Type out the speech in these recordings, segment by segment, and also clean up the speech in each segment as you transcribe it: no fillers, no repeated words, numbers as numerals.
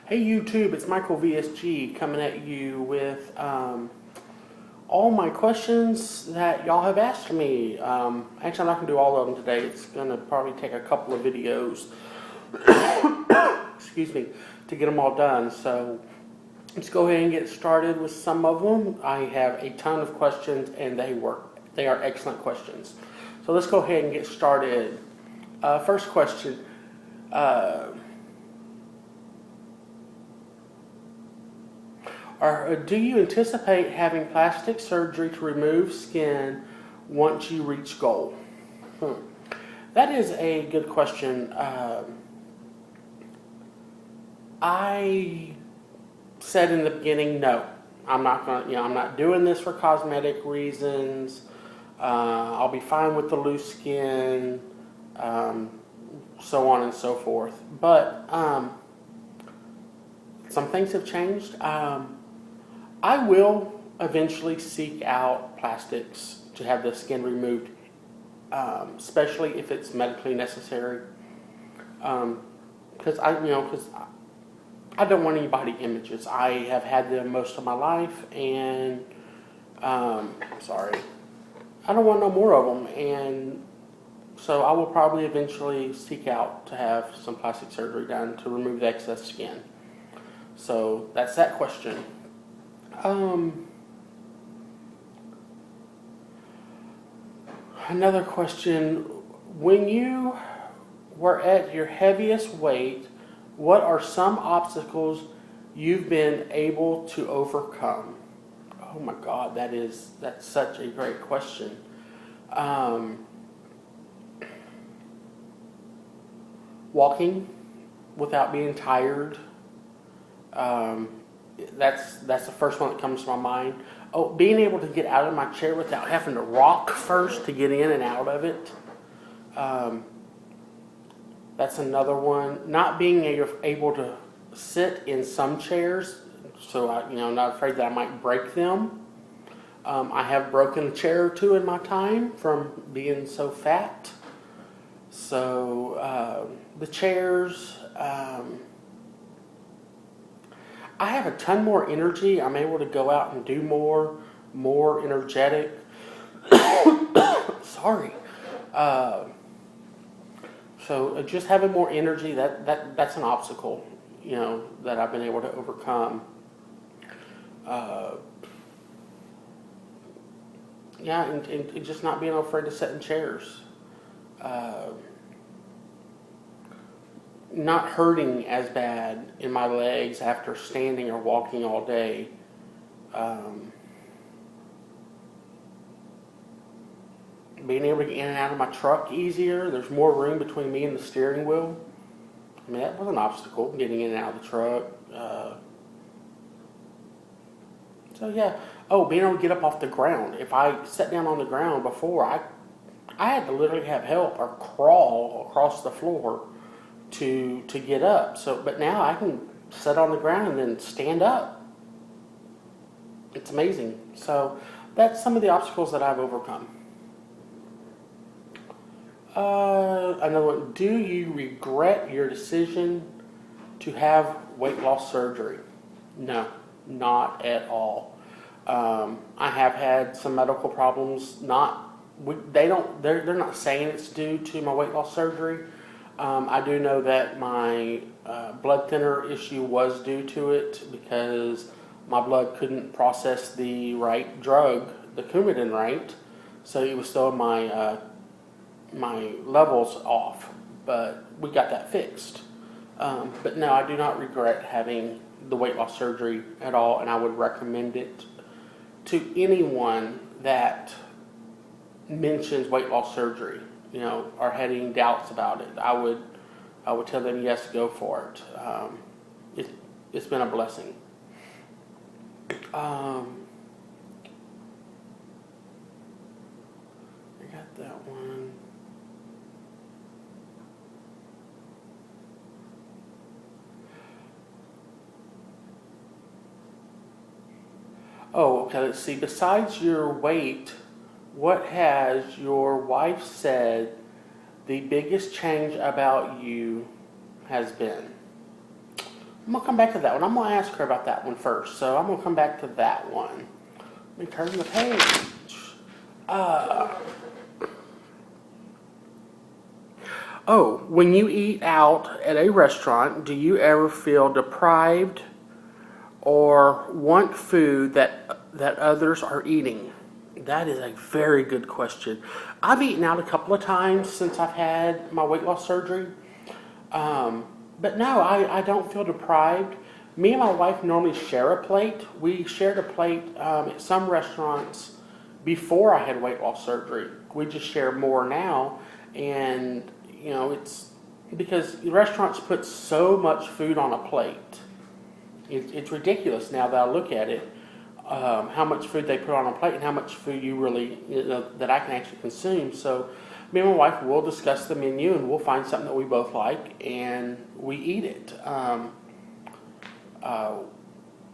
Hey YouTube, it's Michael VSG coming at you with all my questions that y'all have asked me. Actually, I'm not going to do all of them today. It's going to probably take a couple of videos, excuse me, to get them all done. So let's go ahead and get started with some of them. I have a ton of questions and they are excellent questions. So let's go ahead and get started. First question. Do you anticipate having plastic surgery to remove skin once you reach goal? That is a good question. I said in the beginning, no, I'm not going. I'm not doing this for cosmetic reasons. I'll be fine with the loose skin, so on and so forth. But some things have changed. I will eventually seek out plastics to have the skin removed, especially if it's medically necessary. Because I don't want any body images. I have had them most of my life, and sorry, I don't want no more of them. And so I will probably eventually seek out to have some plastic surgery done to remove the excess skin. So that's that question. Another question. When you were at your heaviest weight, what are some obstacles you've been able to overcome? Oh my God, that's such a great question. Walking without being tired. That's the first one that comes to my mind. Oh, being able to get out of my chair without having to rock first to get in and out of it. That's another one. Not being able to sit in some chairs, so I'm not afraid that I might break them. I have broken a chair or two in my time from being so fat. So the chairs. I have a ton more energy. I'm able to go out and do more energetic. Sorry. So just having more energy, that's an obstacle, that I've been able to overcome. And just not being afraid to sit in chairs. Not hurting as bad in my legs after standing or walking all day. Being able to get in and out of my truck easier. There's more room between me and the steering wheel. I mean, that was an obstacle, getting in and out of the truck. So yeah. Oh, being able to get up off the ground. If I sat down on the ground before, I had to literally have help or crawl across the floor to get up. But now I can sit on the ground and then stand up. It's amazing. So that's some of the obstacles that I've overcome. Another one. Do you regret your decision to have weight loss surgery? No, not at all. I have had some medical problems. They're not saying it's due to my weight loss surgery. I do know that my blood thinner issue was due to it because my blood couldn't process the right drug, the Coumadin, right. So it was throwing my levels off. But we got that fixed. But no, I do not regret having the weight loss surgery at all, and I would recommend it to anyone that mentions weight loss surgery, are having doubts about it. I would tell them yes, go for it. It's been a blessing. I got that one. Oh, okay. Let's see. Besides your weight, what has your wife said the biggest change about you has been? I'm gonna come back to that one. I'm gonna ask her about that one first. So I'm gonna come back to that one. Let me turn the page. Uh, oh, when you eat out at a restaurant, do you ever feel deprived or want food that others are eating? That is a very good question. I've eaten out a couple of times since I've had my weight loss surgery. But no, I don't feel deprived. Me and my wife normally share a plate. We shared a plate at some restaurants before I had weight loss surgery. We just share more now, and it's because the restaurants put so much food on a plate. It's ridiculous now that I look at it, how much food they put on a plate and how much food that I can actually consume. So me and my wife will discuss the menu and we'll find something that we both like and we eat it.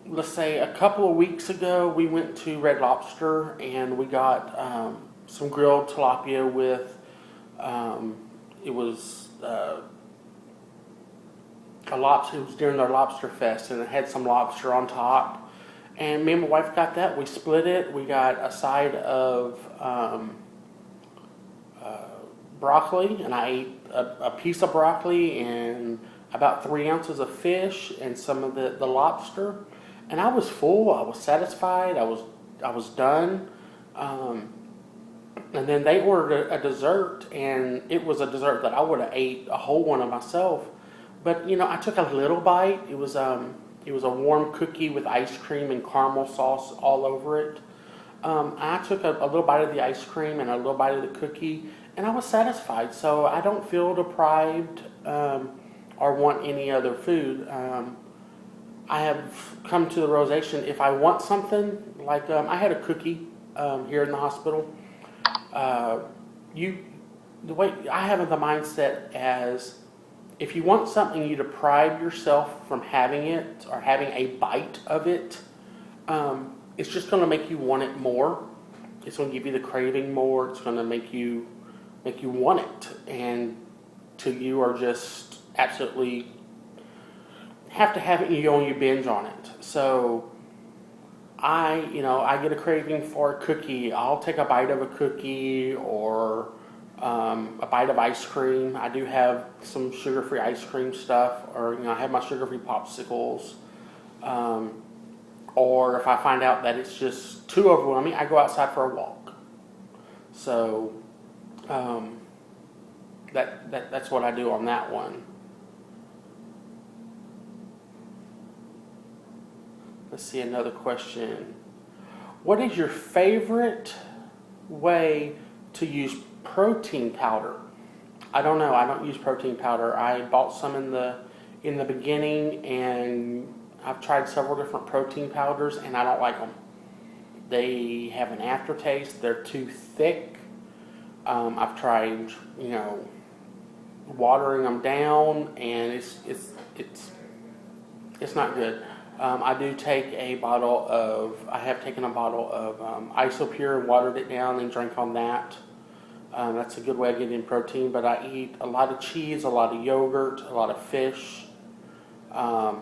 Let's say a couple of weeks ago we went to Red Lobster and we got some grilled tilapia with it was a lobster. It was during their lobster fest and it had some lobster on top. And me and my wife got that. We split it. We got a side of broccoli, and I ate a piece of broccoli and about 3 ounces of fish and some of the lobster. And I was full. I was satisfied. I was done. And then they ordered a dessert, and it was a dessert that I would have ate a whole one of myself. But I took a little bite. It was a warm cookie with ice cream and caramel sauce all over it. I took a little bite of the ice cream and a little bite of the cookie, and I was satisfied. So I don't feel deprived or want any other food. I have come to the realization if I want something, like I had a cookie here in the hospital. The way I have the mindset as if you want something, you deprive yourself from having it or having a bite of it. It's just going to make you want it more. It's going to give you the craving more. It's going to make you want it, and till you are just absolutely have to have it, and you binge on it. So I get a craving for a cookie. I'll take a bite of a cookie or a bite of ice cream. I do have some sugar-free ice cream stuff, or I have my sugar-free popsicles. Or if I find out that it's just too overwhelming, I go outside for a walk. So that's what I do on that one. Let's see another question. What is your favorite way to use protein powder? I don't know. I don't use protein powder. I bought some in the beginning, and I've tried several different protein powders, and I don't like them. They have an aftertaste. They're too thick. I've tried, watering them down, and it's not good. I do take I have taken a bottle of Isopure and watered it down and drank on that. That's a good way of getting protein, but I eat a lot of cheese, a lot of yogurt, a lot of fish, a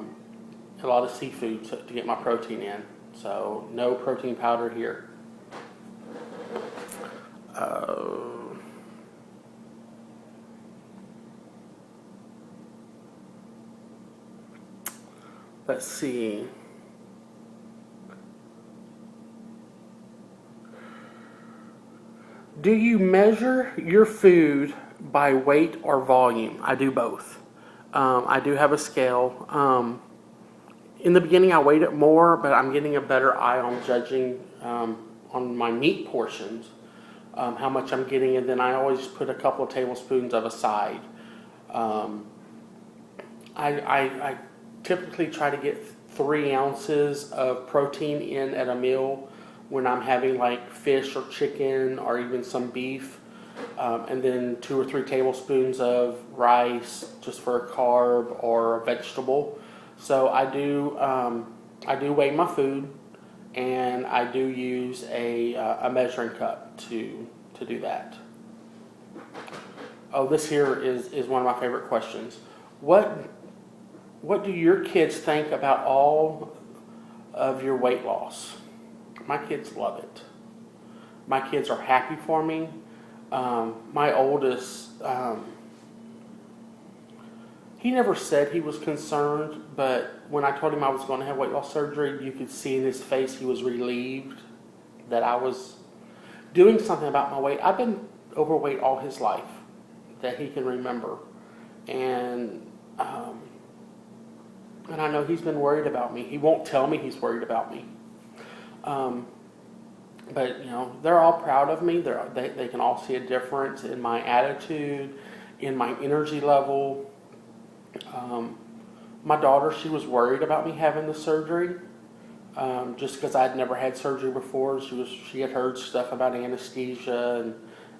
lot of seafood to get my protein in. So no protein powder here. Let's see. Do you measure your food by weight or volume? I do both. I do have a scale. In the beginning, I weighed it more, but I'm getting a better eye on judging on my meat portions, how much I'm getting, and then I always put a couple of tablespoons of aside. I typically try to get 3 ounces of protein in at a meal when I'm having like fish or chicken or even some beef, and then 2 or 3 tablespoons of rice just for a carb or a vegetable. So I do weigh my food, and I do use a measuring cup to do that. Oh, this here is one of my favorite questions. What what do your kids think about all of your weight loss? My kids love it. My kids are happy for me. My oldest, he never said he was concerned, but when I told him I was going to have weight loss surgery, you could see in his face he was relieved that I was doing something about my weight. I've been overweight all his life that he can remember. And I know he's been worried about me. He won't tell me he's worried about me. But, they're all proud of me. They can all see a difference in my attitude, in my energy level. My daughter, she was worried about me having the surgery, just because I'd never had surgery before. She had heard stuff about anesthesia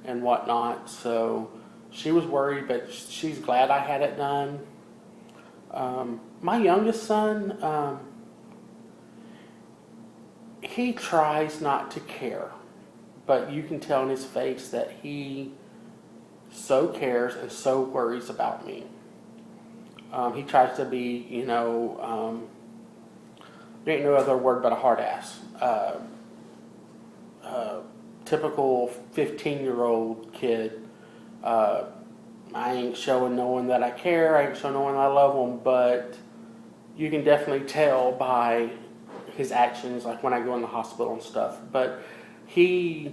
and whatnot, so she was worried, but she's glad I had it done. My youngest son, he tries not to care, but you can tell in his face that he so cares and so worries about me. He tries to be, there ain't no other word but a hard ass. Typical 15-year-old kid. I ain't showing no one that I care. I ain't showing no one I love them, but you can definitely tell by his actions, like when I go in the hospital and stuff. But he's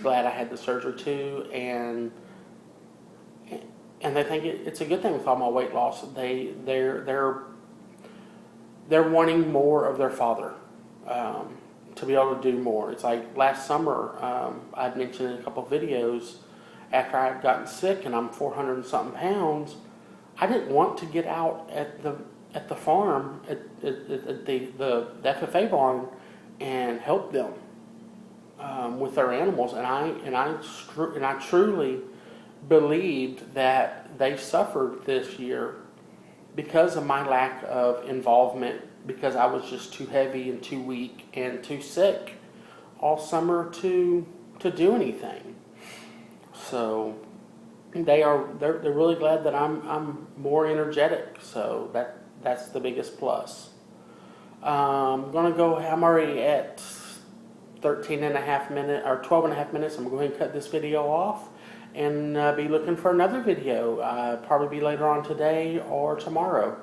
glad I had the surgery too, and they think it's a good thing with all my weight loss. They're wanting more of their father, to be able to do more. It's like last summer, I'd mentioned in a couple of videos, after I had gotten sick and I'm 400 and something pounds, I didn't want to get out at the farm at the FFA barn and help them with their animals, and I truly believed that they suffered this year because of my lack of involvement, because I was just too heavy and too weak and too sick all summer to do anything. So they're really glad that I'm more energetic. So that's the biggest plus. I'm already at 13 and a half minutes or 12 and a half minutes. I'm going to go ahead and cut this video off and be looking for another video. Probably be later on today or tomorrow.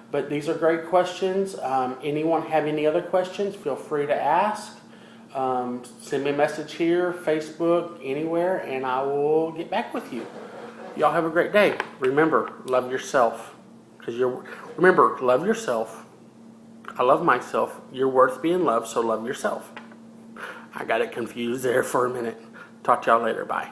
But these are great questions. Anyone have any other questions, feel free to ask. Send me a message here, Facebook, anywhere, and I will get back with you. Y'all have a great day. Remember, love yourself. Remember, love yourself. I love myself. You're worth being loved, so love yourself. I got it confused there for a minute. Talk to y'all later. Bye.